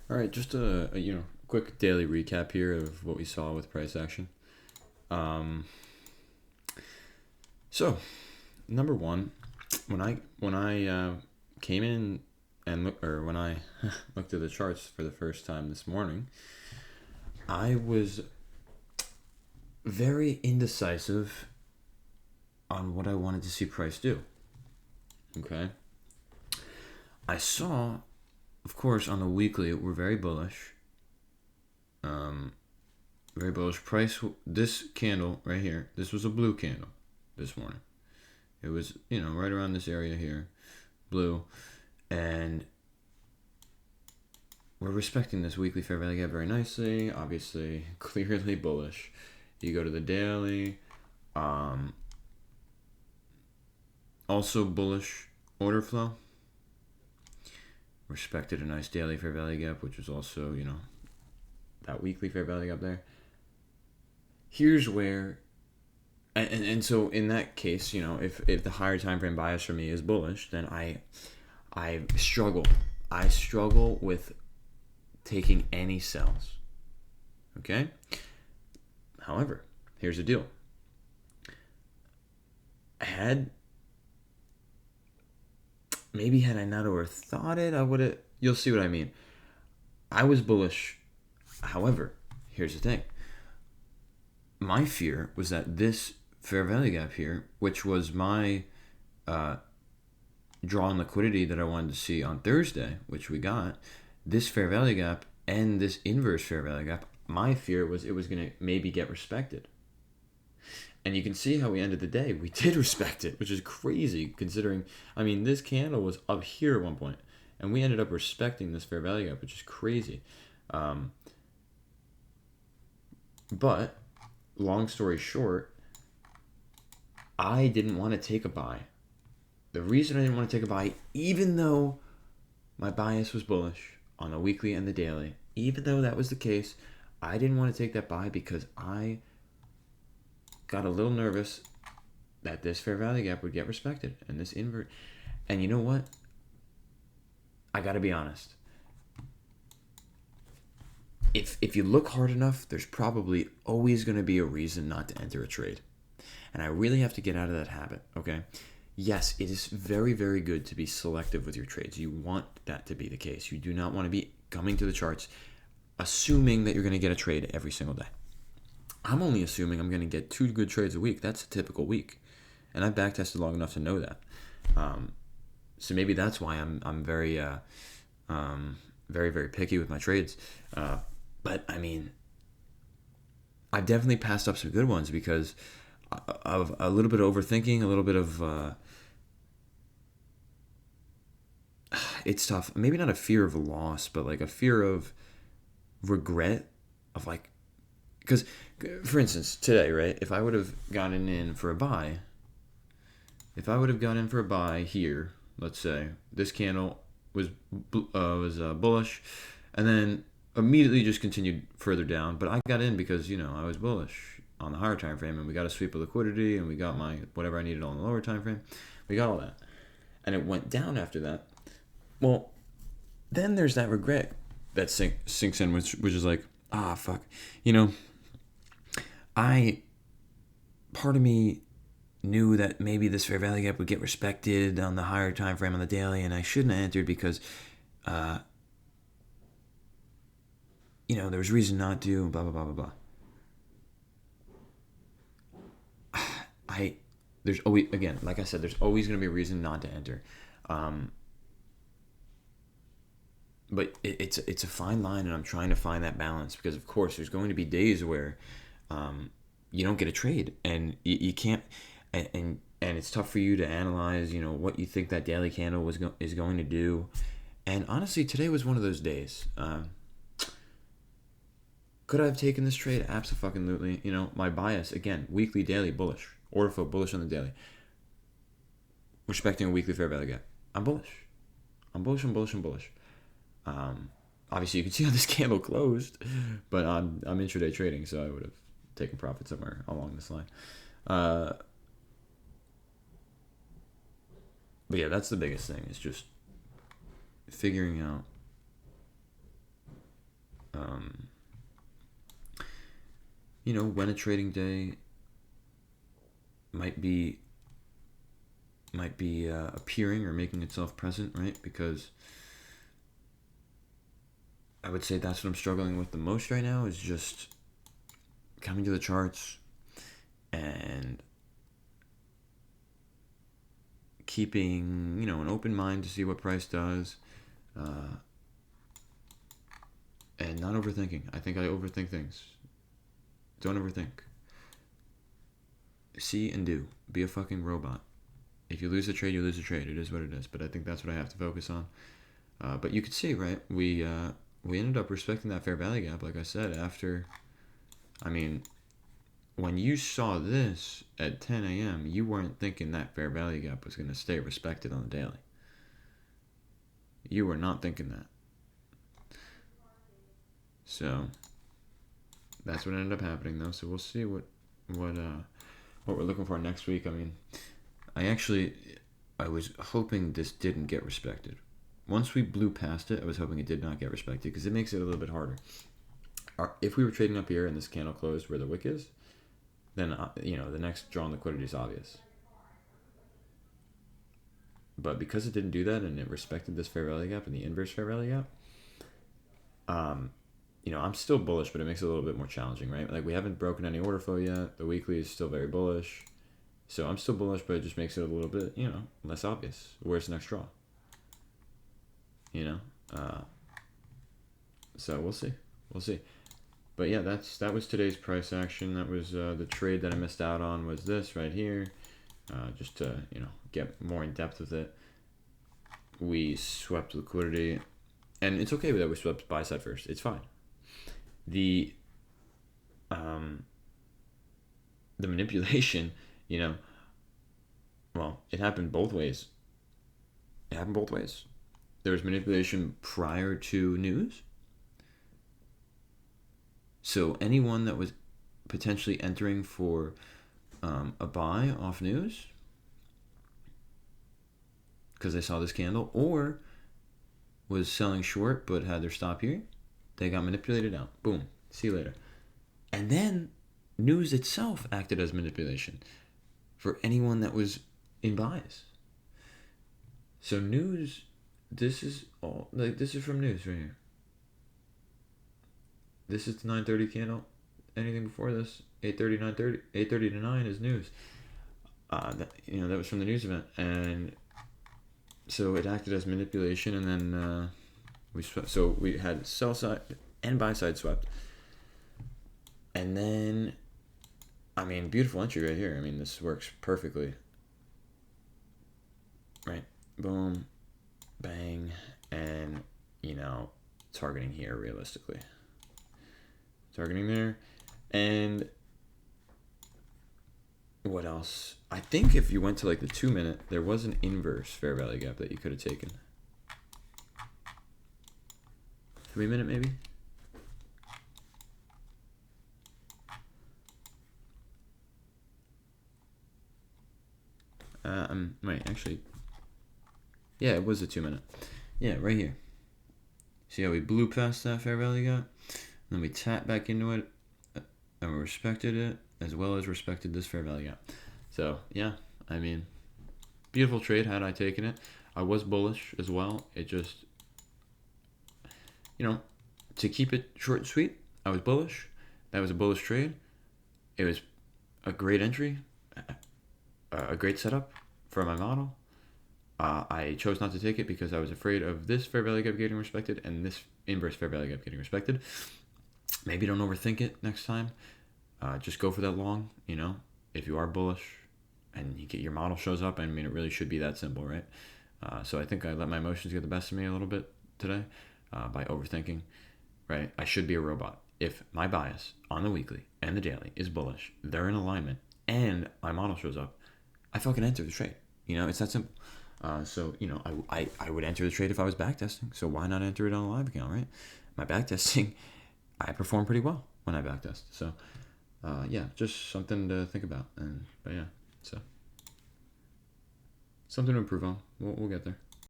All right, just a quick daily recap here of what we saw with price action. Um, so number one, when I came in and when I looked at the charts for the first time this morning, I was very indecisive on what I wanted to see price do. Okay, I saw, of course, on the weekly we're very bullish. Very bullish price. This candle right here, this was a blue candle this morning. It was, right around this area here, blue, and we're respecting this weekly fair value gap very nicely. Obviously, clearly bullish. You go to the daily, also bullish order flow. Respected a nice daily fair value gap, which was also, that weekly fair value gap there. Here's where, and so in that case, if the higher time frame bias for me is bullish, then I struggle. I struggle with taking any sells. Okay? However, here's the deal. Had I not overthought it, I would have. You'll see what I mean. I was bullish. However, here's the thing. My fear was that this fair value gap here, which was my draw on liquidity that I wanted to see on Thursday, which we got, this fair value gap and this inverse fair value gap, my fear was it was going to maybe get respected. And you can see how we ended the day. We did respect it, which is crazy considering, this candle was up here at one point, and we ended up respecting this fair value gap, which is crazy. But, long story short, I didn't want to take a buy. The reason I didn't want to take a buy, even though my bias was bullish on the weekly and the daily, even though that was the case, I didn't want to take that buy because I got a little nervous that this fair value gap would get respected and this invert. And you know what? I got to be honest. If you look hard enough, there's probably always going to be a reason not to enter a trade. And I really have to get out of that habit, okay? Yes, it is very, very good to be selective with your trades. You want that to be the case. You do not want to be coming to the charts assuming that you're going to get a trade every single day. I'm only assuming I'm going to get 2 good trades a week. That's a typical week. And I've backtested long enough to know that. So maybe that's why I'm very, very, very picky with my trades. But, I've definitely passed up some good ones because of a little bit of overthinking, a little bit of... it's tough. Maybe not a fear of loss, but like a fear of regret of like... Because, for instance, today, right? If I would have gotten in for a buy, here, let's say, this candle was bullish, and then immediately just continued further down. But I got in because, I was bullish on the higher time frame, and we got a sweep of liquidity, and we got my whatever I needed on the lower time frame. We got all that. And it went down after that. Well, then there's that regret that sinks in, which is like, fuck. Part of me knew that maybe this fair value gap would get respected on the higher time frame on the daily, and I shouldn't have entered because, there was reason not to, blah, blah, blah, blah, blah. There's always, again, like I said, there's always going to be a reason not to enter. But it's a fine line, and I'm trying to find that balance because, of course, there's going to be days where you don't get a trade, and you can't, and it's tough for you to analyze, what you think that daily candle is going to do. And honestly, today was one of those days. Could I have taken this trade? Absolutely. My bias, again, weekly, daily, bullish. Order flow, bullish on the daily. Respecting a weekly fair value gap. I'm bullish. I'm bullish. Obviously, you can see how this candle closed, but I'm intraday trading, so I would have taken profit somewhere along this line. But yeah, that's the biggest thing. Is just figuring out when a trading day might be appearing or making itself present, right? Because I would say that's what I'm struggling with the most right now, is just coming to the charts and keeping, an open mind to see what price does, and not overthinking. I think I overthink things. Don't overthink. See and do. Be a fucking robot. If you lose a trade, you lose a trade. It is what it is. But I think that's what I have to focus on. But you could see, right? We ended up respecting that fair value gap, like I said, after. When you saw this at 10 a.m., you weren't thinking that fair value gap was going to stay respected on the daily. You were not thinking that. So that's what ended up happening, though. So we'll see what we're looking for next week. I was hoping this didn't get respected. Once we blew past it, I was hoping it did not get respected, because it makes it a little bit harder. If we were trading up here and this candle closed where the wick is, then the next draw on liquidity is obvious. But because it didn't do that and it respected this fair value gap and the inverse fair value gap, I'm still bullish, but it makes it a little bit more challenging, right? Like, we haven't broken any order flow yet. The weekly is still very bullish. So I'm still bullish, but it just makes it a little bit, less obvious. Where's the next draw? So we'll see. But yeah, that was today's price action. That was the trade that I missed out on, was this right here. Just to, get more in depth with it. We swept liquidity, and it's okay that we swept buy side first. It's fine. The manipulation, well, it happened both ways. There was manipulation prior to news. So anyone that was potentially entering for a buy off news, because they saw this candle, or was selling short but had their stop here, they got manipulated out. Boom. See you later. And then news itself acted as manipulation for anyone that was in buys. So news, this is from news right here. This is the 9:30 candle. Anything before this, 8:30, 9:30, 8:30 to 9 is news. That was from the news event, and so it acted as manipulation, and then we swept. So we had sell side and buy side swept, and then, beautiful entry right here. This works perfectly. Right, boom, bang, and targeting here realistically. Targeting there, and what else? I think if you went to like the 2 minute, there was an inverse fair value gap that you could have taken. 3 minute maybe. Wait, actually, yeah, it was a 2 minute. Yeah, right here. See how we blew past that fair value gap? Then we tapped back into it, and we respected it, as well as respected this fair value gap. So, yeah, beautiful trade had I taken it. I was bullish as well. It just, to keep it short and sweet, I was bullish. That was a bullish trade. It was a great entry, a great setup for my model. I chose not to take it because I was afraid of this fair value gap getting respected and this inverse fair value gap getting respected. Maybe don't overthink it next time. Just go for that long, if you are bullish and your model shows up. It really should be that simple, right? So I think I let my emotions get the best of me a little bit today by overthinking, right? I should be a robot. If my bias on the weekly and the daily is bullish, they're in alignment, and my model shows up, I fucking enter the trade. It's that simple. So, I would enter the trade if I was backtesting. So why not enter it on a live account, right? My backtesting, I perform pretty well when I backtest. So, yeah, just something to think about. But yeah, so something to improve on. We'll get there.